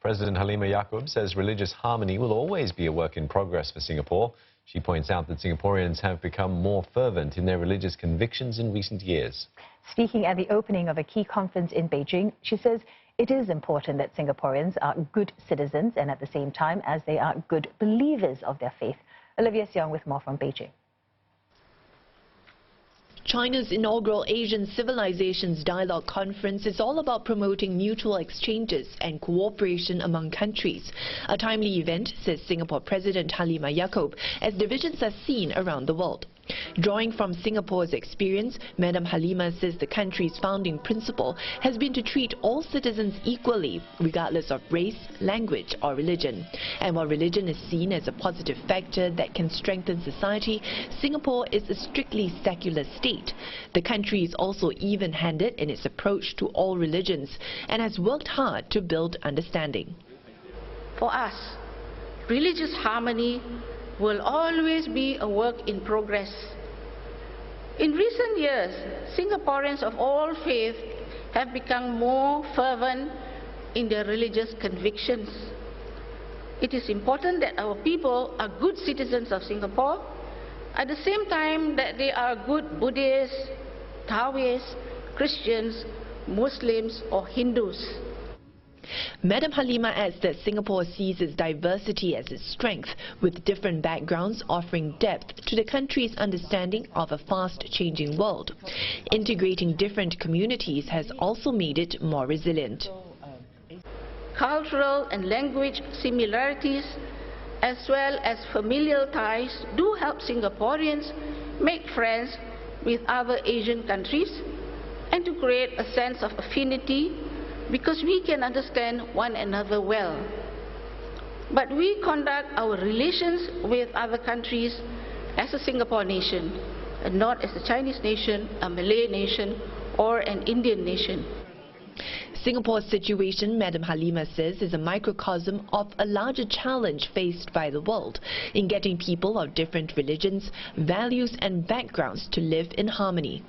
President Halimah Yacob says religious harmony will always be a work in progress for Singapore. She points out that Singaporeans have become more fervent in their religious convictions in recent years. Speaking at the opening of a key conference in Beijing, she says it is important that Singaporeans are good citizens and at the same time as they are good believers of their faith. Olivia Siong with more from Beijing. China's inaugural Asian Civilizations Dialogue Conference is all about promoting mutual exchanges and cooperation among countries. A timely event, says Singapore President Halimah Yacob, as divisions are seen around the world. Drawing from Singapore's experience, Madam Halimah says the country's founding principle has been to treat all citizens equally, regardless of race, language or religion. And while religion is seen as a positive factor that can strengthen society, Singapore is a strictly secular state. The country is also even-handed in its approach to all religions and has worked hard to build understanding. For us, religious harmony will always be a work in progress. In recent years, Singaporeans of all faiths have become more fervent in their religious convictions. It is important that our people are good citizens of Singapore, at the same time that they are good Buddhists, Taoists, Christians, Muslims or Hindus. Madam Halimah adds that Singapore sees its diversity as its strength, with different backgrounds offering depth to the country's understanding of a fast-changing world. Integrating different communities has also made it more resilient. Cultural and language similarities, as well as familial ties, do help Singaporeans make friends with other Asian countries and to create a sense of affinity, because we can understand one another well. But we conduct our relations with other countries as a Singapore nation, and not as a Chinese nation, a Malay nation, or an Indian nation. Singapore's situation, Madam Halimah says, is a microcosm of a larger challenge faced by the world in getting people of different religions, values and backgrounds to live in harmony.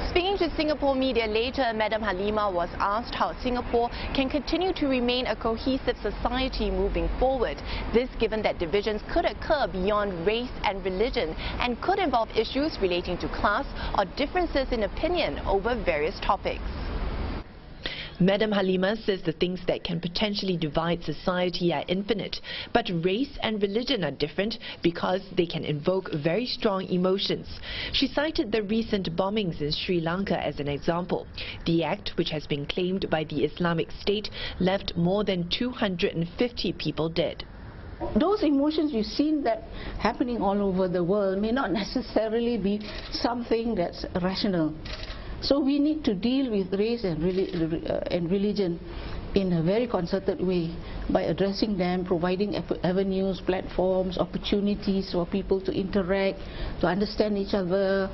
Speaking to Singapore media later, Madam Halimah was asked how Singapore can continue to remain a cohesive society moving forward. This given that divisions could occur beyond race and religion and could involve issues relating to class or differences in opinion over various topics. Madam Halimah says the things that can potentially divide society are infinite, but race and religion are different because they can invoke very strong emotions. She cited the recent bombings in Sri Lanka as an example. The act, which has been claimed by the Islamic State, left more than 250 people dead. Those emotions we've seen that happening all over the world may not necessarily be something that's rational. So we need to deal with race and religion in a very concerted way by addressing them, providing avenues, platforms, opportunities for people to interact, to understand each other,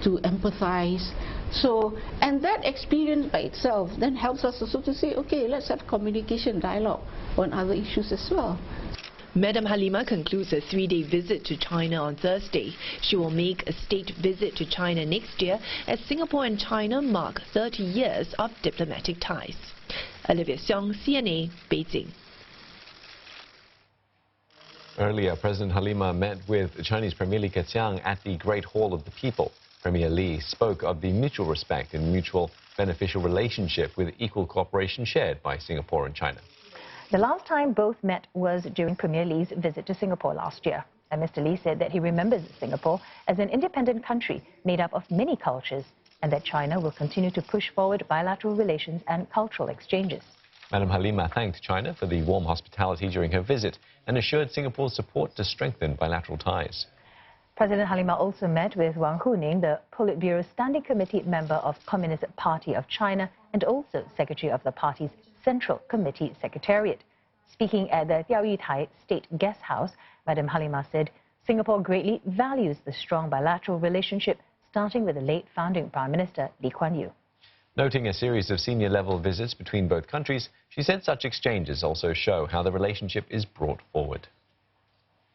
to empathize. So, and that experience by itself then helps us also to say, okay, let's have communication, dialogue on other issues as well. Madam Halimah concludes a 3-day visit to China on Thursday. She will make a state visit to China next year as Singapore and China mark 30 years of diplomatic ties. Olivia Siong, CNA, Beijing. Earlier, President Halimah met with Chinese Premier Li Keqiang at the Great Hall of the People. Premier Li spoke of the mutual respect and mutual beneficial relationship with equal cooperation shared by Singapore and China. The last time both met was during Premier Li's visit to Singapore last year. And Mr. Li said that he remembers Singapore as an independent country made up of many cultures and that China will continue to push forward bilateral relations and cultural exchanges. Madam Halimah thanked China for the warm hospitality during her visit and assured Singapore's support to strengthen bilateral ties. President Halimah also met with Wang Huning, the Politburo Standing Committee member of Communist Party of China and also Secretary of the party's Central Committee Secretariat. Speaking at the Diaoyutai State Guest House, Madam Halimah said Singapore greatly values the strong bilateral relationship, starting with the late founding Prime Minister Lee Kuan Yew. Noting a series of senior-level visits between both countries, she said such exchanges also show how the relationship is brought forward.